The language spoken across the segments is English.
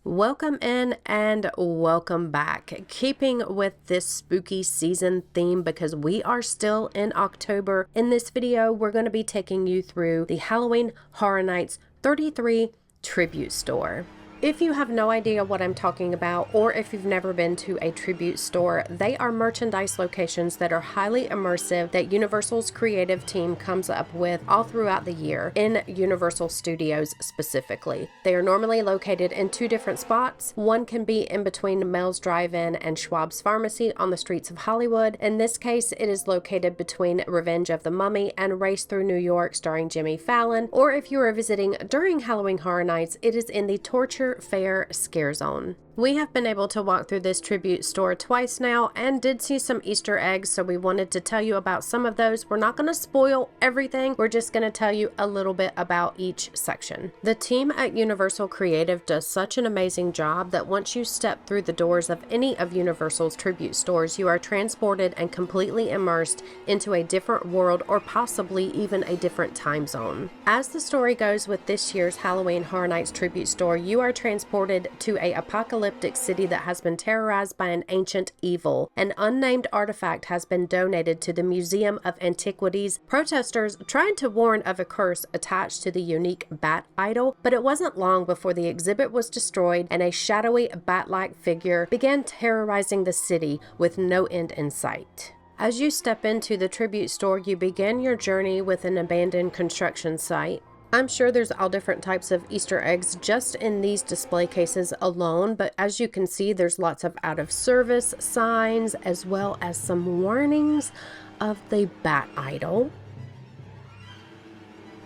Welcome in and welcome back. Keeping with this spooky season theme because we are still in October, in this video we're going to be taking you through the Halloween Horror Nights 33 tribute store. If you have no idea what I'm talking about, or if you've never been to a tribute store, they are merchandise locations that are highly immersive that Universal's creative team comes up with all throughout the year in Universal Studios specifically. They are normally located in two different spots. One can be in between Mel's Drive-In and Schwab's Pharmacy on the streets of Hollywood. In this case, it is located between Revenge of the Mummy and Race Through New York starring Jimmy Fallon. Or if you are visiting during Halloween Horror Nights, it is in the Torture Fair Scare Zone. We have been able to walk through this tribute store twice now and did see some Easter eggs, so we wanted to tell you about some of those. We're not going to spoil everything. We're just going to tell you a little bit about each section. The team at Universal Creative does such an amazing job that once you step through the doors of any of Universal's tribute stores, you are transported and completely immersed into a different world or possibly even a different time zone. As the story goes with this year's Halloween Horror Nights tribute store, you are transported to an apocalyptic city that has been terrorized by an ancient evil. An unnamed artifact has been donated to the Museum of Antiquities. Protesters tried to warn of a curse attached to the unique bat idol, but it wasn't long before the exhibit was destroyed and a shadowy bat-like figure began terrorizing the city with no end in sight. As you step into the tribute store, you begin your journey with an abandoned construction site. I'm sure there's all different types of Easter eggs just in these display cases alone, but as you can see, there's lots of out of service signs as well as some warnings of the bat idol.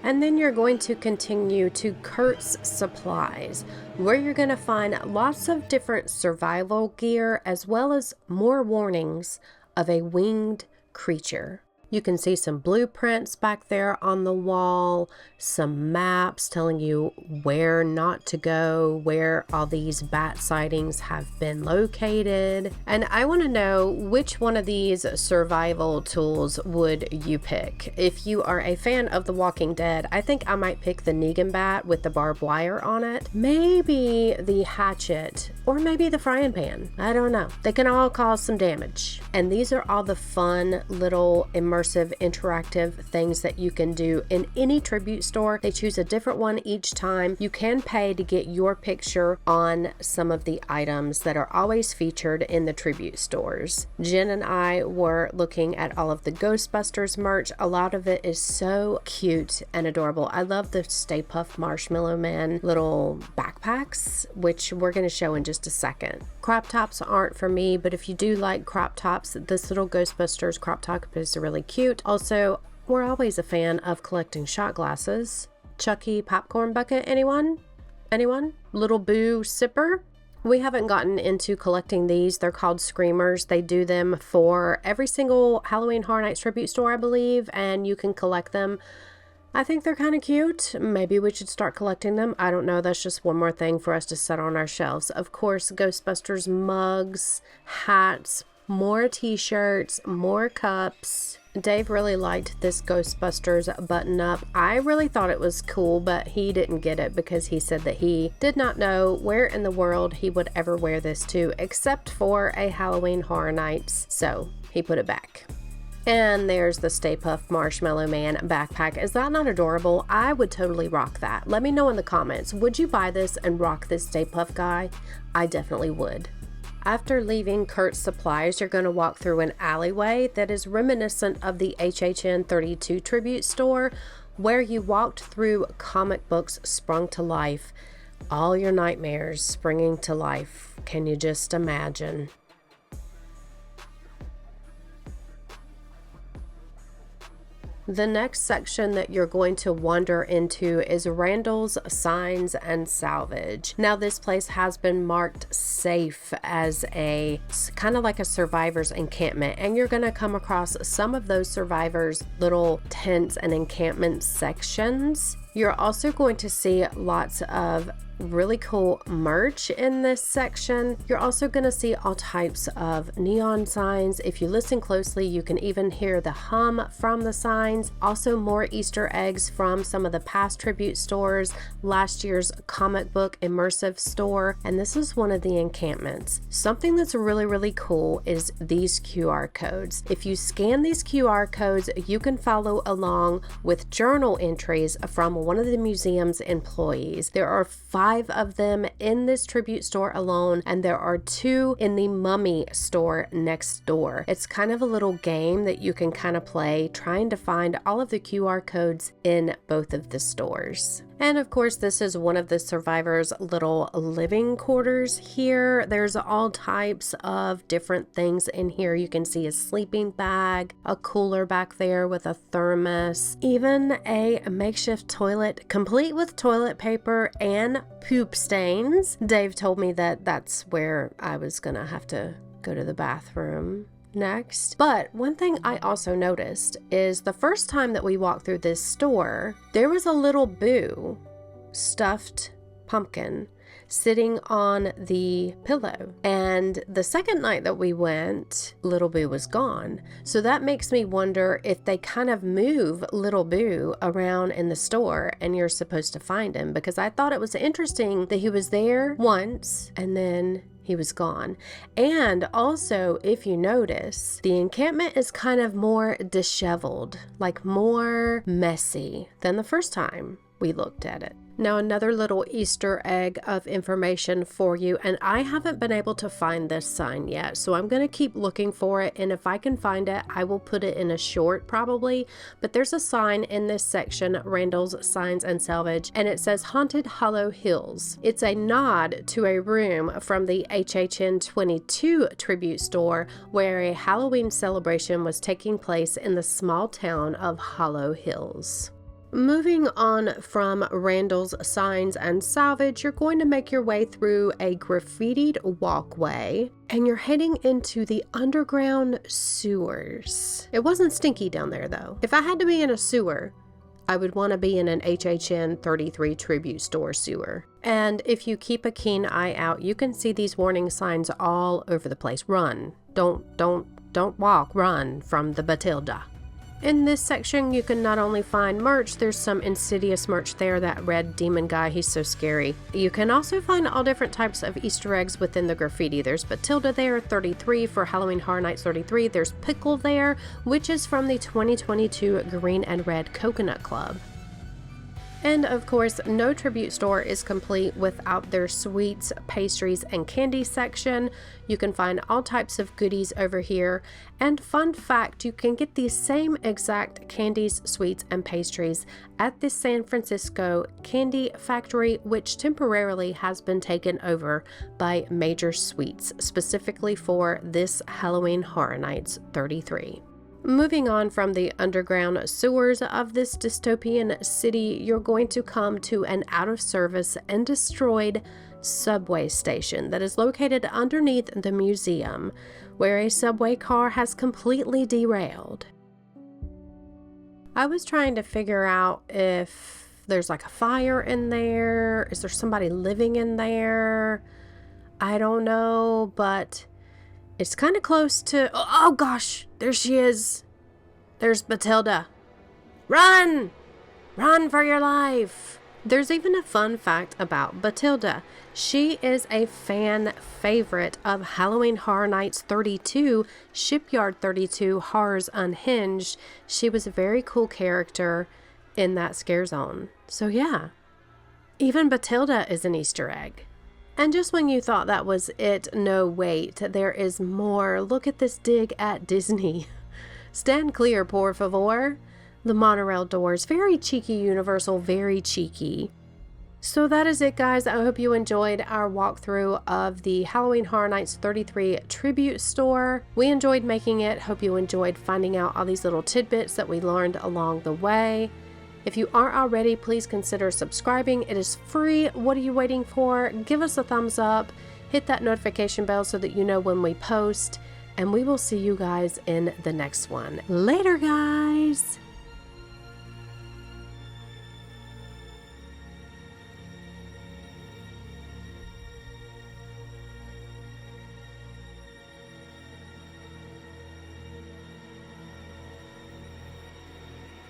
And then you're going to continue to Kurt's Supplies, where you're going to find lots of different survival gear as well as more warnings of a winged creature. You can see some blueprints back there on the wall, some maps telling you where not to go, where all these bat sightings have been located. And I want to know which one of these survival tools would you pick. If you are a fan of The Walking Dead, I think I might pick the Negan bat with the barbed wire on it. Maybe the hatchet, or maybe the frying pan. I don't know. They can all cause some damage. And these are all the fun little immersive interactive things that you can do in any tribute store. They choose a different one each time. You can pay to get your picture on some of the items that are always featured in the tribute stores. Jen and I were looking at all of the Ghostbusters merch. A lot of it is so cute and adorable. I love the Stay Puft Marshmallow Man little backpacks, which we're going to show in just a second. Crop tops aren't for me, but if you do like crop tops, this little Ghostbusters crop top is really cute. Also, we're always a fan of collecting shot glasses. Chucky popcorn bucket, anyone? Anyone? Little Boo sipper? We haven't gotten into collecting these. They're called Screamers. They do them for every single Halloween Horror Nights tribute store, I believe, and you can collect them. I think they're kind of cute. Maybe we should start collecting them. I don't know. That's just one more thing for us to set on our shelves. Of course, Ghostbusters mugs, hats, more t-shirts, more cups. Dave really liked this Ghostbusters button up. I really thought it was cool, but he didn't get it because he said that he did not know where in the world he would ever wear this to except for a Halloween Horror Nights. So he put it back. And there's the Stay Puft Marshmallow Man backpack. Is that not adorable? I would totally rock that. Let me know in the comments. Would you buy this and rock this Stay Puft guy? I definitely would. After leaving Kurt's Supplies, you're going to walk through an alleyway that is reminiscent of the HHN 32 tribute store, where you walked through comic books sprung to life. All your nightmares springing to life. Can you just imagine? The next section that you're going to wander into is Randall's Signs and Salvage. Now, this place has been marked safe as a kind of like a survivor's encampment, and you're going to come across some of those survivors' little tents and encampment sections. You're also going to see lots of really cool merch in this section. You're also going to see all types of neon signs. If you listen closely, you can even hear the hum from the signs. Also more Easter eggs from some of the past tribute stores, last year's comic book immersive store, and this is one of the encampments. Something that's really cool is these QR codes. If you scan these QR codes, you can follow along with journal entries from one of the museum's employees. There are 5 of them in this tribute store alone, and there are 2 in the mummy store next door. It's kind of a little game that you can kind of play, trying to find all of the QR codes in both of the stores. And of course, this is one of the survivors' little living quarters here. There's all types of different things in here. You can see a sleeping bag, a cooler back there with a thermos, even a makeshift toilet complete with toilet paper and poop stains. Dave told me that that's where I was gonna have to go to the bathroom next. But one thing I also noticed is the first time that we walked through this store, there was a little Boo stuffed pumpkin sitting on the pillow. And the second night that we went, Little Boo was gone. So that makes me wonder if they kind of move Little Boo around in the store and you're supposed to find him, because I thought it was interesting that he was there once and then he was gone. And also, if you notice, the encampment is kind of more disheveled, like more messy than the first time we looked at it. Now, another little Easter egg of information for you, and I haven't been able to find this sign yet, so I'm going to keep looking for it, and if I can find it, I will put it in a short probably. But there's a sign in this section, Randall's Signs and Salvage, and it says Haunted Hollow Hills. It's a nod to a room from the HHN 22 tribute store where a Halloween celebration was taking place in the small town of Hollow Hills. Moving on from Randall's Signs and Salvage, you're going to make your way through a graffitied walkway and you're heading into the underground sewers. It wasn't stinky down there though. If I had to be in a sewer, I would want to be in an HHN 33 tribute store sewer. And if you keep a keen eye out, you can see these warning signs all over the place. Run. Don't walk. Run from the Batilda. In this section, you can not only find merch, there's some Insidious merch there, that red demon guy, he's so scary. You can also find all different types of Easter eggs within the graffiti. There's Batilda there, 33 for Halloween Horror Nights 33. There's Pickle there, which is from the 2022 Green and Red Coconut Club. And of course, no tribute store is complete without their sweets, pastries, and candy section. You can find all types of goodies over here. And fun fact, you can get these same exact candies, sweets, and pastries at the San Francisco Candy Factory, which temporarily has been taken over by Major Sweets, specifically for this Halloween Horror Nights 33. Moving on from the underground sewers of this dystopian city, you're going to come to an out-of-service and destroyed subway station that is located underneath the museum, where a subway car has completely derailed. I was trying to figure out if there's like a fire in there. Is there somebody living in there? I don't know, but it's kind of close to... Oh gosh, there she is. There's Batilda. Run! Run for your life! There's even a fun fact about Batilda. She is a fan favorite of Halloween Horror Nights 32, Shipyard 32, Horrors Unhinged. She was a very cool character in that scare zone. So yeah, even Batilda is an Easter egg. And just when you thought that was it, no wait, there is more. Look at this dig at Disney. Stand clear, por favor. The monorail doors, very cheeky Universal, very cheeky. So that is it, guys. I hope you enjoyed our walkthrough of the Halloween Horror Nights 33 tribute store. We enjoyed making it. Hope you enjoyed finding out all these little tidbits that we learned along the way. If you aren't already, please consider subscribing. It is free. What are you waiting for? Give us a thumbs up. Hit that notification bell so that you know when we post. And we will see you guys in the next one. Later, guys.